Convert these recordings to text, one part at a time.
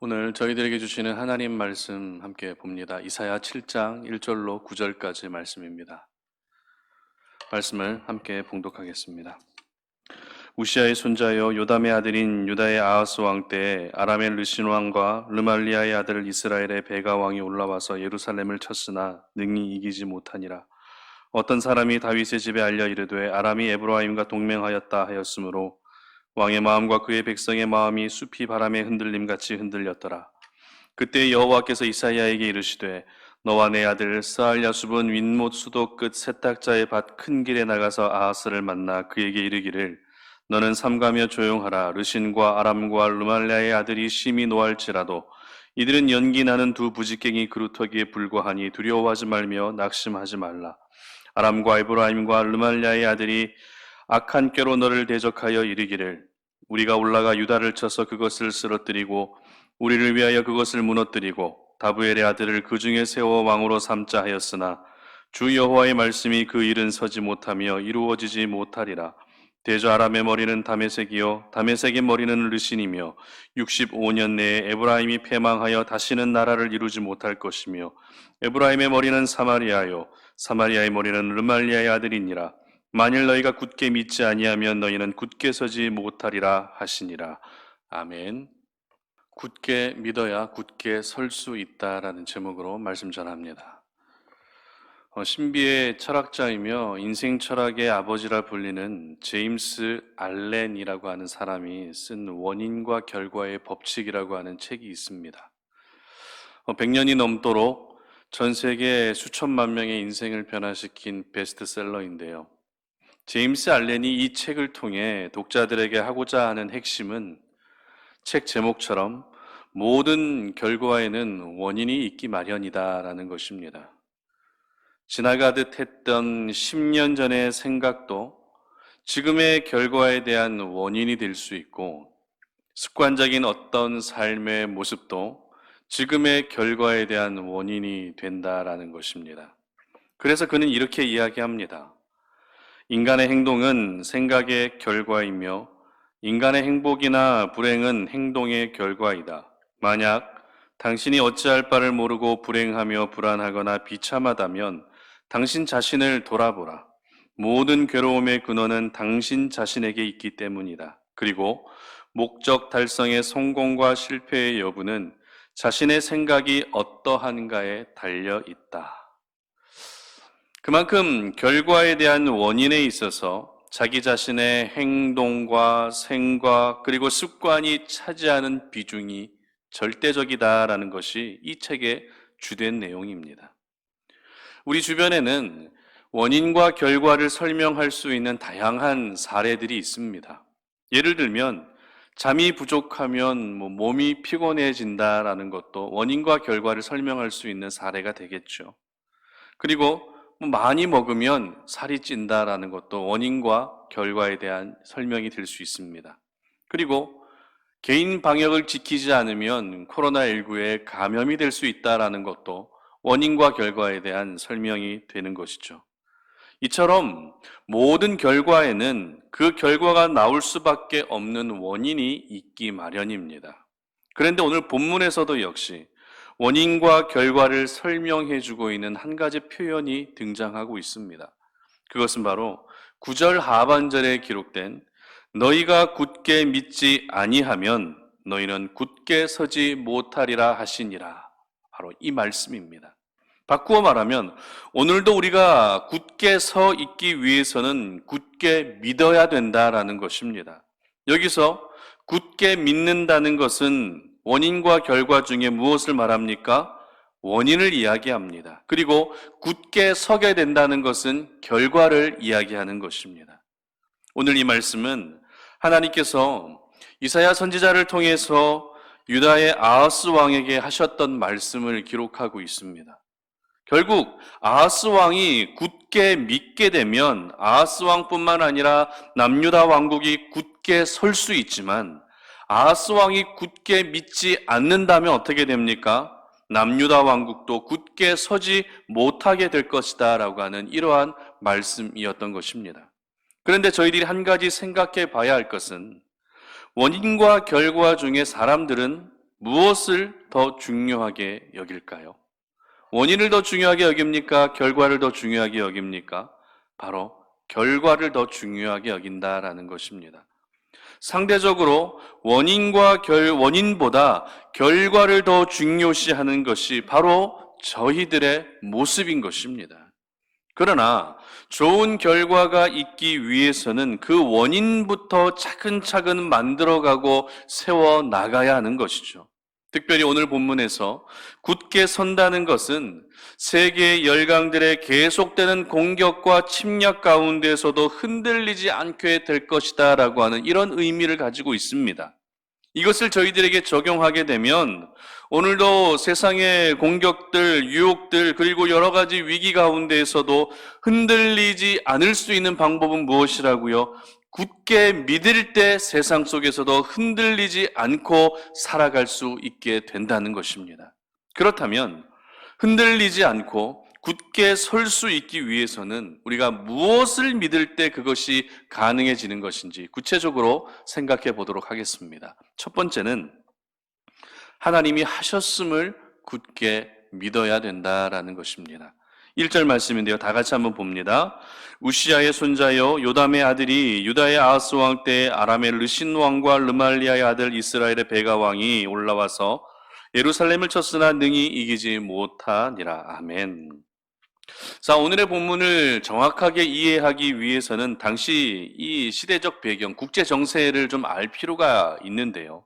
오늘 저희들에게 주시는 하나님 말씀 함께 봅니다. 이사야 7장 1절로 9절까지 말씀입니다. 말씀을 함께 봉독하겠습니다. 우시아의 손자여 요담의 아들인 유다의 아하스 왕 때에 아람의 르신 왕과 르말리아의 아들 이스라엘의 베가 왕이 올라와서 예루살렘을 쳤으나 능히 이기지 못하니라. 어떤 사람이 다윗의 집에 알려 이르되 아람이 에브라임과 동맹하였다 하였으므로 왕의 마음과 그의 백성의 마음이 숲이 바람에 흔들림같이 흔들렸더라. 그때 여호와께서 이사야에게 이르시되 너와 내 아들 스알랴숲은 윗못 수도 끝 세탁자의 밭 큰 길에 나가서 아하스를 만나 그에게 이르기를 너는 삼가며 조용하라. 르신과 아람과 르말랴의 아들이 심히 노할지라도 이들은 연기 나는 두 부지깽이 그루터기에 불과하니 두려워하지 말며 낙심하지 말라. 아람과 에브라임과 르말랴의 아들이 악한 꾀로 너를 대적하여 이르기를 우리가 올라가 유다를 쳐서 그것을 쓰러뜨리고 우리를 위하여 그것을 무너뜨리고 다브엘의 아들을 그 중에 세워 왕으로 삼자 하였으나 주 여호와의 말씀이 그 일은 서지 못하며 이루어지지 못하리라. 대저 아람의 머리는 다메섹이요 다메섹의 머리는 르신이며 65년 내에 에브라임이 패망하여 다시는 나라를 이루지 못할 것이며 에브라임의 머리는 사마리아요 사마리아의 머리는 르말리아의 아들이니라. 만일 너희가 굳게 믿지 아니하면 너희는 굳게 서지 못하리라 하시니라. 아멘. 굳게 믿어야 굳게 설 수 있다라는 제목으로 말씀 전합니다. 신비의 철학자이며 인생 철학의 아버지라 불리는 제임스 알렌이라고 하는 사람이 쓴 원인과 결과의 법칙이라고 하는 책이 있습니다. 100년이 넘도록 전 세계 수천만 명의 인생을 변화시킨 베스트셀러인데요. 제임스 알렌이 이 책을 통해 독자들에게 하고자 하는 핵심은 책 제목처럼 모든 결과에는 원인이 있기 마련이다라는 것입니다. 지나가듯 했던 10년 전의 생각도 지금의 결과에 대한 원인이 될 수 있고 습관적인 어떤 삶의 모습도 지금의 결과에 대한 원인이 된다라는 것입니다. 그래서 그는 이렇게 이야기합니다. 인간의 행동은 생각의 결과이며 인간의 행복이나 불행은 행동의 결과이다. 만약 당신이 어찌할 바를 모르고 불행하며 불안하거나 비참하다면 당신 자신을 돌아보라. 모든 괴로움의 근원은 당신 자신에게 있기 때문이다. 그리고 목적 달성의 성공과 실패의 여부는 자신의 생각이 어떠한가에 달려 있다. 그만큼 결과에 대한 원인에 있어서 자기 자신의 행동과 생각 그리고 습관이 차지하는 비중이 절대적이다라는 것이 이 책의 주된 내용입니다. 우리 주변에는 원인과 결과를 설명할 수 있는 다양한 사례들이 있습니다. 예를 들면 잠이 부족하면 몸이 피곤해진다라는 것도 원인과 결과를 설명할 수 있는 사례가 되겠죠. 그리고 많이 먹으면 살이 찐다라는 것도 원인과 결과에 대한 설명이 될 수 있습니다. 그리고 개인 방역을 지키지 않으면 코로나19에 감염이 될 수 있다라는 것도 원인과 결과에 대한 설명이 되는 것이죠. 이처럼 모든 결과에는 그 결과가 나올 수밖에 없는 원인이 있기 마련입니다. 그런데 오늘 본문에서도 역시 원인과 결과를 설명해 주고 있는 한 가지 표현이 등장하고 있습니다. 그것은 바로 9절 하반절에 기록된 너희가 굳게 믿지 아니하면 너희는 굳게 서지 못하리라 하시니라. 바로 이 말씀입니다. 바꾸어 말하면 오늘도 우리가 굳게 서 있기 위해서는 굳게 믿어야 된다라는 것입니다. 여기서 굳게 믿는다는 것은 원인과 결과 중에 무엇을 말합니까? 원인을 이야기합니다. 그리고 굳게 서게 된다는 것은 결과를 이야기하는 것입니다. 오늘 이 말씀은 하나님께서 이사야 선지자를 통해서 유다의 아하스 왕에게 하셨던 말씀을 기록하고 있습니다. 결국 아하스 왕이 굳게 믿게 되면 아하스 왕뿐만 아니라 남유다 왕국이 굳게 설 수 있지만 아하스 왕이 굳게 믿지 않는다면 어떻게 됩니까? 남유다 왕국도 굳게 서지 못하게 될 것이다 라고 하는 이러한 말씀이었던 것입니다. 그런데 저희들이 한 가지 생각해 봐야 할 것은 원인과 결과 중에 사람들은 무엇을 더 중요하게 여길까요? 원인을 더 중요하게 여깁니까? 결과를 더 중요하게 여깁니까? 바로 결과를 더 중요하게 여긴다라는 것입니다. 상대적으로 원인보다 결과를 더 중요시하는 것이 바로 저희들의 모습인 것입니다. 그러나 좋은 결과가 있기 위해서는 그 원인부터 차근차근 만들어가고 세워 나가야 하는 것이죠. 특별히 오늘 본문에서 굳게 선다는 것은 세계의 열강들의 계속되는 공격과 침략 가운데서도 흔들리지 않게 될 것이다 라고 하는 이런 의미를 가지고 있습니다. 이것을 저희들에게 적용하게 되면 오늘도 세상의 공격들, 유혹들, 그리고 여러 가지 위기 가운데에서도 흔들리지 않을 수 있는 방법은 무엇이라고요? 굳게 믿을 때 세상 속에서도 흔들리지 않고 살아갈 수 있게 된다는 것입니다. 그렇다면 흔들리지 않고 굳게 설 수 있기 위해서는 우리가 무엇을 믿을 때 그것이 가능해지는 것인지 구체적으로 생각해 보도록 하겠습니다. 첫 번째는 하나님이 하셨음을 굳게 믿어야 된다라는 것입니다. 1절 말씀인데요. 다 같이 한번 봅니다. 우시아의 손자여 요담의 아들이 유다의 아하스 왕 때 아람의 르신 왕과 르말리아의 아들 이스라엘의 베가 왕이 올라와서 예루살렘을 쳤으나 능히 이기지 못하니라. 아멘. 자, 오늘의 본문을 정확하게 이해하기 위해서는 당시 이 시대적 배경, 국제 정세를 좀 알 필요가 있는데요.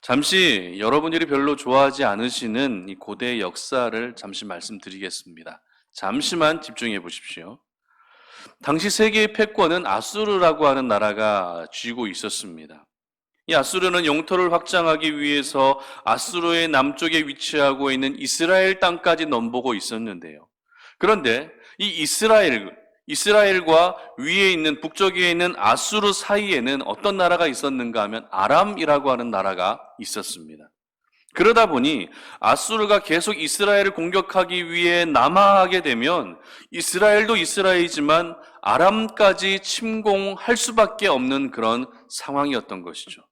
잠시 여러분들이 별로 좋아하지 않으시는 이 고대 역사를 잠시 말씀드리겠습니다. 잠시만 집중해 보십시오. 당시 세계의 패권은 아수르라고 하는 나라가 쥐고 있었습니다. 이 아수르는 영토를 확장하기 위해서 아수르의 남쪽에 위치하고 있는 이스라엘 땅까지 넘보고 있었는데요. 그런데 이 이스라엘과 위에 있는 북쪽에 있는 아수르 사이에는 어떤 나라가 있었는가 하면 아람이라고 하는 나라가 있었습니다. 그러다 보니 아수르가 계속 이스라엘을 공격하기 위해 남하하게 되면 이스라엘도 이스라엘이지만 아람까지 침공할 수밖에 없는 그런 상황이었던 것이죠.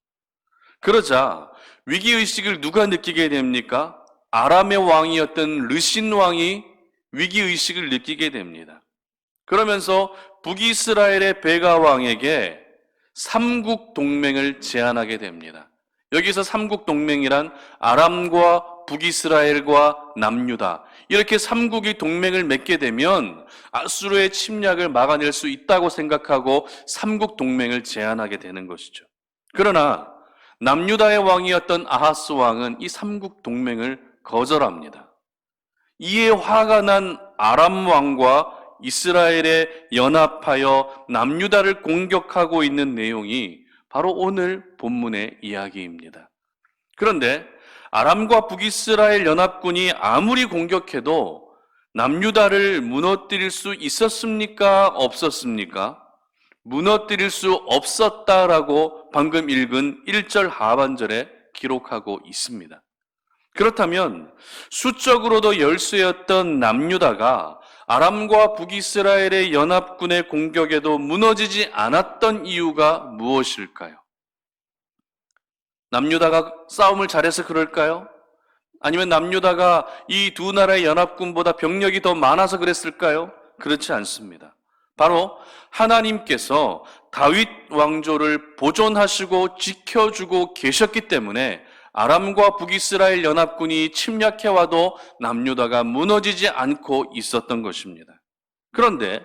그러자 위기의식을 누가 느끼게 됩니까? 아람의 왕이었던 르신 왕이 위기의식을 느끼게 됩니다. 그러면서 북이스라엘의 베가 왕에게 삼국 동맹을 제안하게 됩니다. 여기서 삼국 동맹이란 아람과 북이스라엘과 남유다, 이렇게 삼국이 동맹을 맺게 되면 아수르의 침략을 막아낼 수 있다고 생각하고 삼국 동맹을 제안하게 되는 것이죠. 그러나 남유다의 왕이었던 아하스 왕은 이 삼국 동맹을 거절합니다. 이에 화가 난 아람 왕과 이스라엘에 연합하여 남유다를 공격하고 있는 내용이 바로 오늘 본문의 이야기입니다. 그런데 아람과 북이스라엘 연합군이 아무리 공격해도 남유다를 무너뜨릴 수 있었습니까? 없었습니까? 무너뜨릴 수 없었다라고 방금 읽은 1절 하반절에 기록하고 있습니다. 그렇다면 수적으로도 열세였던 남유다가 아람과 북이스라엘의 연합군의 공격에도 무너지지 않았던 이유가 무엇일까요? 남유다가 싸움을 잘해서 그럴까요? 아니면 남유다가 이 두 나라의 연합군보다 병력이 더 많아서 그랬을까요? 그렇지 않습니다. 바로 하나님께서 다윗 왕조를 보존하시고 지켜주고 계셨기 때문에 아람과 북이스라엘 연합군이 침략해와도 남유다가 무너지지 않고 있었던 것입니다. 그런데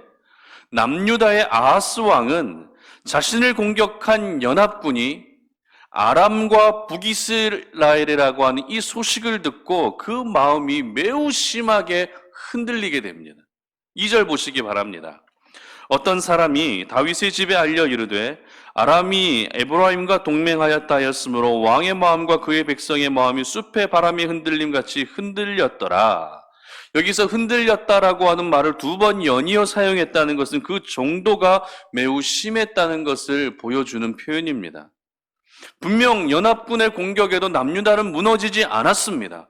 남유다의 아하스 왕은 자신을 공격한 연합군이 아람과 북이스라엘이라고 하는 이 소식을 듣고 그 마음이 매우 심하게 흔들리게 됩니다. 2절 보시기 바랍니다. 어떤 사람이 다윗의 집에 알려 이르되 아람이 에브라임과 동맹하였다 하였으므로 왕의 마음과 그의 백성의 마음이 숲의 바람이 흔들림같이 흔들렸더라. 여기서 흔들렸다라고 하는 말을 두 번 연이어 사용했다는 것은 그 정도가 매우 심했다는 것을 보여주는 표현입니다. 분명 연합군의 공격에도 남유다는 무너지지 않았습니다.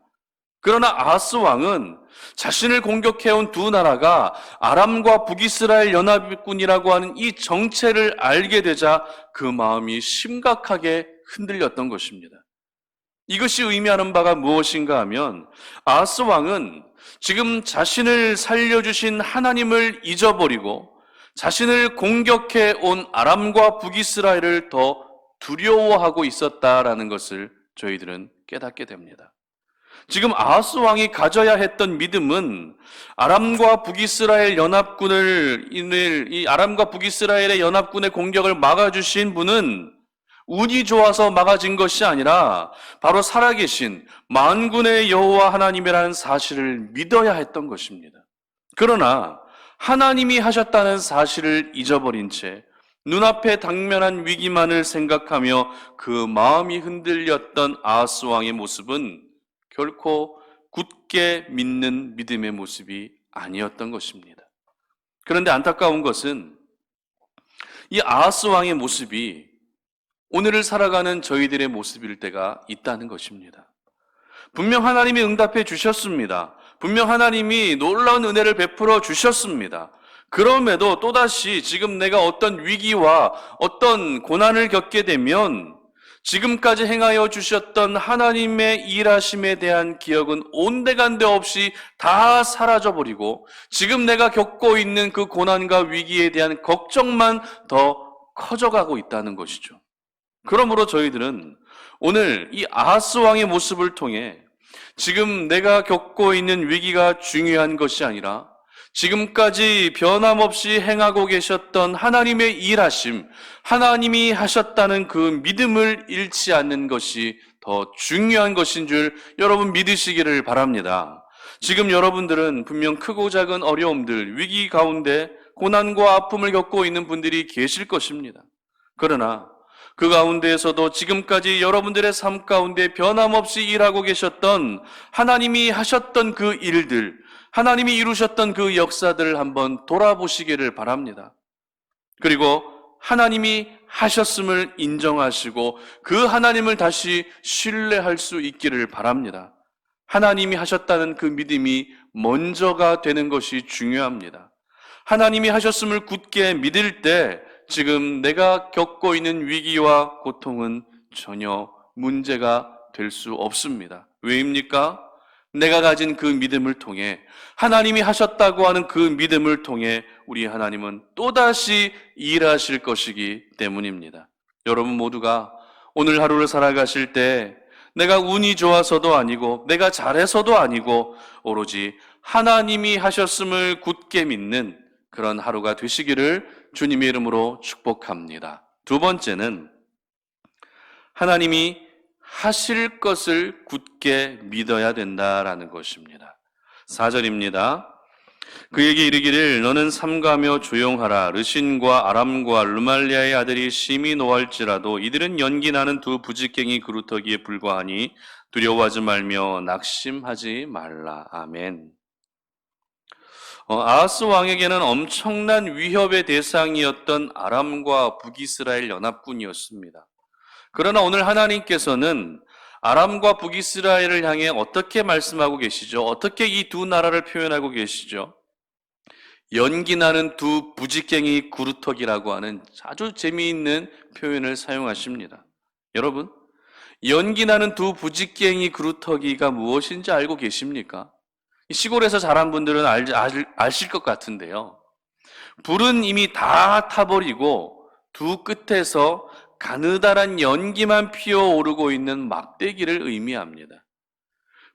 그러나 아하스 왕은 자신을 공격해온 두 나라가 아람과 북이스라엘 연합군이라고 하는 이 정체를 알게 되자 그 마음이 심각하게 흔들렸던 것입니다. 이것이 의미하는 바가 무엇인가 하면 아하스 왕은 지금 자신을 살려주신 하나님을 잊어버리고 자신을 공격해 온 아람과 북이스라엘을 더 두려워하고 있었다라는 것을 저희들은 깨닫게 됩니다. 지금 아하스 왕이 가져야 했던 믿음은 아람과 북이스라엘 연합군을 이 아람과 북이스라엘의 연합군의 공격을 막아주신 분은 운이 좋아서 막아진 것이 아니라 바로 살아계신 만군의 여호와 하나님이라는 사실을 믿어야 했던 것입니다. 그러나 하나님이 하셨다는 사실을 잊어버린 채 눈앞에 당면한 위기만을 생각하며 그 마음이 흔들렸던 아하스 왕의 모습은 결코 굳게 믿는 믿음의 모습이 아니었던 것입니다. 그런데 안타까운 것은 이 아하스 왕의 모습이 오늘을 살아가는 저희들의 모습일 때가 있다는 것입니다. 분명 하나님이 응답해 주셨습니다. 분명 하나님이 놀라운 은혜를 베풀어 주셨습니다. 그럼에도 또다시 지금 내가 어떤 위기와 어떤 고난을 겪게 되면 지금까지 행하여 주셨던 하나님의 일하심에 대한 기억은 온데간데 없이 다 사라져버리고 지금 내가 겪고 있는 그 고난과 위기에 대한 걱정만 더 커져가고 있다는 것이죠. 그러므로 저희들은 오늘 이 아하스 왕의 모습을 통해 지금 내가 겪고 있는 위기가 중요한 것이 아니라 지금까지 변함없이 행하고 계셨던 하나님의 일하심, 하나님이 하셨다는 그 믿음을 잃지 않는 것이 더 중요한 것인 줄 여러분 믿으시기를 바랍니다. 지금 여러분들은 분명 크고 작은 어려움들, 위기 가운데 고난과 아픔을 겪고 있는 분들이 계실 것입니다. 그러나 그 가운데에서도 지금까지 여러분들의 삶 가운데 변함없이 일하고 계셨던 하나님이 하셨던 그 일들, 하나님이 이루셨던 그 역사들을 한번 돌아보시기를 바랍니다. 그리고 하나님이 하셨음을 인정하시고 그 하나님을 다시 신뢰할 수 있기를 바랍니다. 하나님이 하셨다는 그 믿음이 먼저가 되는 것이 중요합니다. 하나님이 하셨음을 굳게 믿을 때 지금 내가 겪고 있는 위기와 고통은 전혀 문제가 될 수 없습니다. 왜입니까? 내가 가진 그 믿음을 통해 하나님이 하셨다고 하는 그 믿음을 통해 우리 하나님은 또다시 일하실 것이기 때문입니다. 여러분 모두가 오늘 하루를 살아가실 때 내가 운이 좋아서도 아니고 내가 잘해서도 아니고 오로지 하나님이 하셨음을 굳게 믿는 그런 하루가 되시기를 주님의 이름으로 축복합니다. 두 번째는 하나님이 하실 것을 굳게 믿어야 된다라는 것입니다. 4절입니다. 그에게 이르기를 너는 삼가며 조용하라. 르신과 아람과 르말리아의 아들이 심히 노할지라도 이들은 연기 나는 두 부직갱이 그루터기에 불과하니 두려워하지 말며 낙심하지 말라. 아멘. 아하스 왕에게는 엄청난 위협의 대상이었던 아람과 북이스라엘 연합군이었습니다. 그러나 오늘 하나님께서는 아람과 북이스라엘을 향해 어떻게 말씀하고 계시죠? 어떻게 이 두 나라를 표현하고 계시죠? 연기나는 두 부직갱이 구루터기라고 하는 아주 재미있는 표현을 사용하십니다. 여러분, 연기나는 두 부직갱이 구루터기가 무엇인지 알고 계십니까? 시골에서 자란 분들은 아실 것 같은데요. 불은 이미 다 타버리고 두 끝에서 가느다란 연기만 피어오르고 있는 막대기를 의미합니다.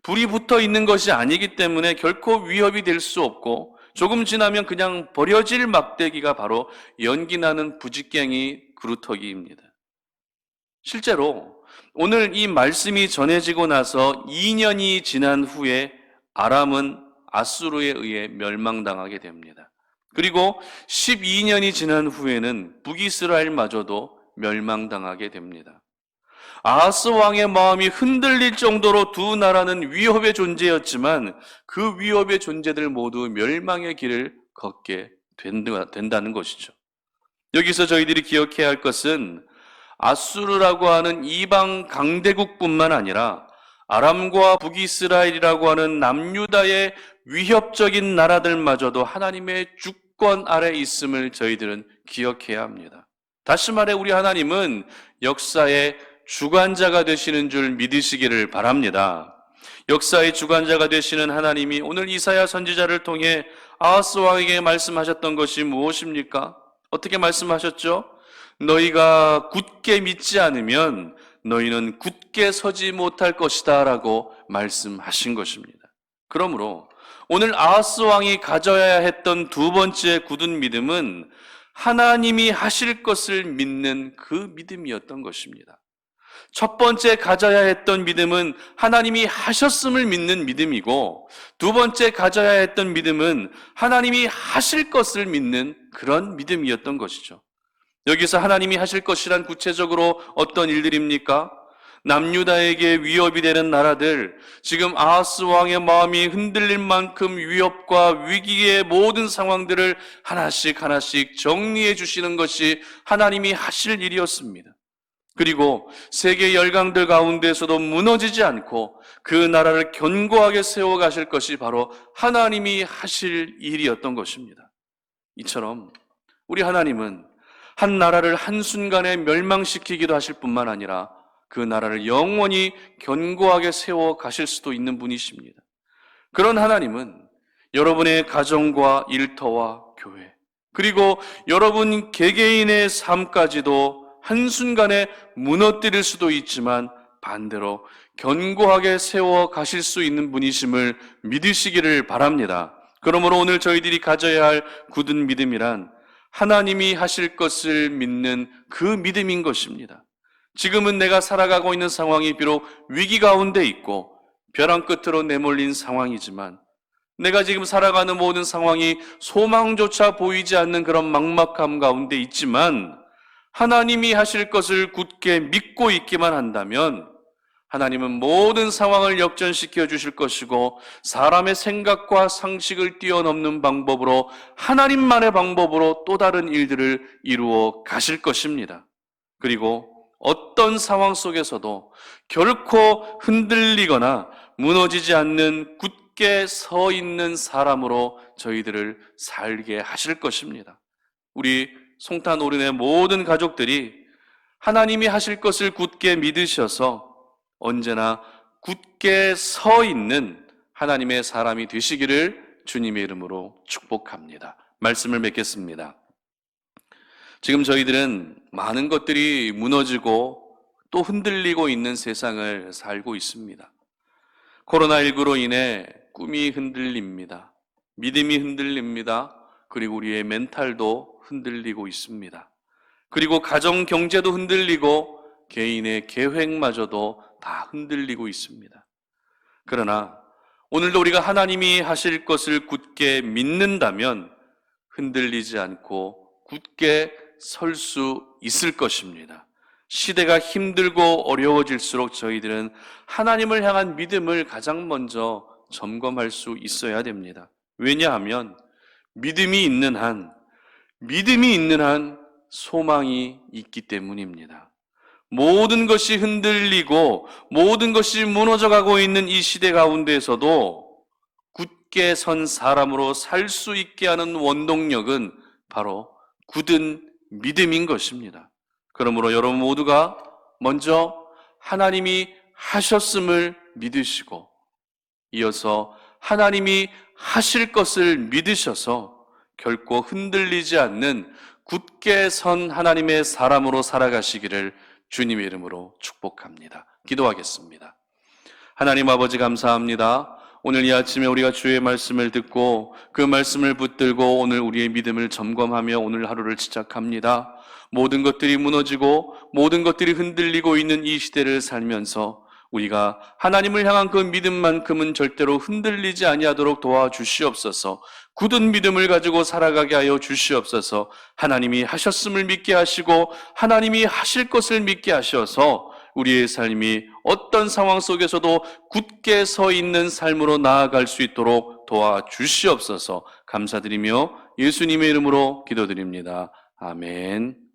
불이 붙어 있는 것이 아니기 때문에 결코 위협이 될 수 없고 조금 지나면 그냥 버려질 막대기가 바로 연기나는 부직갱이 그루터기입니다. 실제로 오늘 이 말씀이 전해지고 나서 2년이 지난 후에 아람은 아수르에 의해 멸망당하게 됩니다. 그리고 12년이 지난 후에는 북이스라엘마저도 멸망당하게 됩니다. 아하스 왕의 마음이 흔들릴 정도로 두 나라는 위협의 존재였지만 그 위협의 존재들 모두 멸망의 길을 걷게 된다는 것이죠. 여기서 저희들이 기억해야 할 것은 아수르라고 하는 이방 강대국뿐만 아니라 아람과 북이스라엘이라고 하는 남유다의 위협적인 나라들마저도 하나님의 주권 아래 있음을 저희들은 기억해야 합니다. 다시 말해 우리 하나님은 역사의 주관자가 되시는 줄 믿으시기를 바랍니다. 역사의 주관자가 되시는 하나님이 오늘 이사야 선지자를 통해 아하스 왕에게 말씀하셨던 것이 무엇입니까? 어떻게 말씀하셨죠? 너희가 굳게 믿지 않으면 너희는 굳게 서지 못할 것이다 라고 말씀하신 것입니다. 그러므로 오늘 아하스 왕이 가져야 했던 두 번째 굳은 믿음은 하나님이 하실 것을 믿는 그 믿음이었던 것입니다. 첫 번째 가져야 했던 믿음은 하나님이 하셨음을 믿는 믿음이고, 두 번째 가져야 했던 믿음은 하나님이 하실 것을 믿는 그런 믿음이었던 것이죠. 여기서 하나님이 하실 것이란 구체적으로 어떤 일들입니까? 남유다에게 위협이 되는 나라들, 지금 아하스 왕의 마음이 흔들릴 만큼 위협과 위기의 모든 상황들을 하나씩 하나씩 정리해 주시는 것이 하나님이 하실 일이었습니다. 그리고 세계 열강들 가운데서도 무너지지 않고 그 나라를 견고하게 세워가실 것이 바로 하나님이 하실 일이었던 것입니다. 이처럼 우리 하나님은 한 나라를 한순간에 멸망시키기도 하실 뿐만 아니라 그 나라를 영원히 견고하게 세워가실 수도 있는 분이십니다. 그런 하나님은 여러분의 가정과 일터와 교회, 그리고 여러분 개개인의 삶까지도 한순간에 무너뜨릴 수도 있지만 반대로 견고하게 세워 가실 수 있는 분이심을 믿으시기를 바랍니다. 그러므로 오늘 저희들이 가져야 할 굳은 믿음이란 하나님이 하실 것을 믿는 그 믿음인 것입니다. 지금은 내가 살아가고 있는 상황이 비록 위기 가운데 있고 벼랑 끝으로 내몰린 상황이지만, 내가 지금 살아가는 모든 상황이 소망조차 보이지 않는 그런 막막함 가운데 있지만 하나님이 하실 것을 굳게 믿고 있기만 한다면 하나님은 모든 상황을 역전시켜 주실 것이고, 사람의 생각과 상식을 뛰어넘는 방법으로, 하나님만의 방법으로 또 다른 일들을 이루어 가실 것입니다. 그리고 어떤 상황 속에서도 결코 흔들리거나 무너지지 않는 굳게 서 있는 사람으로 저희들을 살게 하실 것입니다. 우리 송탄오륜의 모든 가족들이 하나님이 하실 것을 굳게 믿으셔서 언제나 굳게 서 있는 하나님의 사람이 되시기를 주님의 이름으로 축복합니다. 말씀을 맺겠습니다. 지금 저희들은 많은 것들이 무너지고 또 흔들리고 있는 세상을 살고 있습니다. 코로나19로 인해 꿈이 흔들립니다. 믿음이 흔들립니다. 그리고 우리의 멘탈도 흔들리고 있습니다. 그리고 가정 경제도 흔들리고 개인의 계획마저도 다 흔들리고 있습니다. 그러나 오늘도 우리가 하나님이 하실 것을 굳게 믿는다면 흔들리지 않고 굳게 설 수 있을 것입니다. 시대가 힘들고 어려워질수록 저희들은 하나님을 향한 믿음을 가장 먼저 점검할 수 있어야 됩니다. 왜냐하면 믿음이 있는 한 소망이 있기 때문입니다. 모든 것이 흔들리고 모든 것이 무너져가고 있는 이 시대 가운데에서도 굳게 선 사람으로 살 수 있게 하는 원동력은 바로 굳은 믿음인 것입니다. 그러므로 여러분 모두가 먼저 하나님이 하셨음을 믿으시고, 이어서 하나님이 하실 것을 믿으셔서 결코 흔들리지 않는 굳게 선 하나님의 사람으로 살아가시기를 주님의 이름으로 축복합니다. 기도하겠습니다. 하나님 아버지, 감사합니다. 오늘 이 아침에 우리가 주의 말씀을 듣고 그 말씀을 붙들고 오늘 우리의 믿음을 점검하며 오늘 하루를 시작합니다. 모든 것들이 무너지고 모든 것들이 흔들리고 있는 이 시대를 살면서 우리가 하나님을 향한 그 믿음만큼은 절대로 흔들리지 아니하도록 도와주시옵소서. 굳은 믿음을 가지고 살아가게 하여 주시옵소서. 하나님이 하셨음을 믿게 하시고 하나님이 하실 것을 믿게 하셔서 우리의 삶이 어떤 상황 속에서도 굳게 서 있는 삶으로 나아갈 수 있도록 도와주시옵소서. 감사드리며 예수님의 이름으로 기도드립니다. 아멘.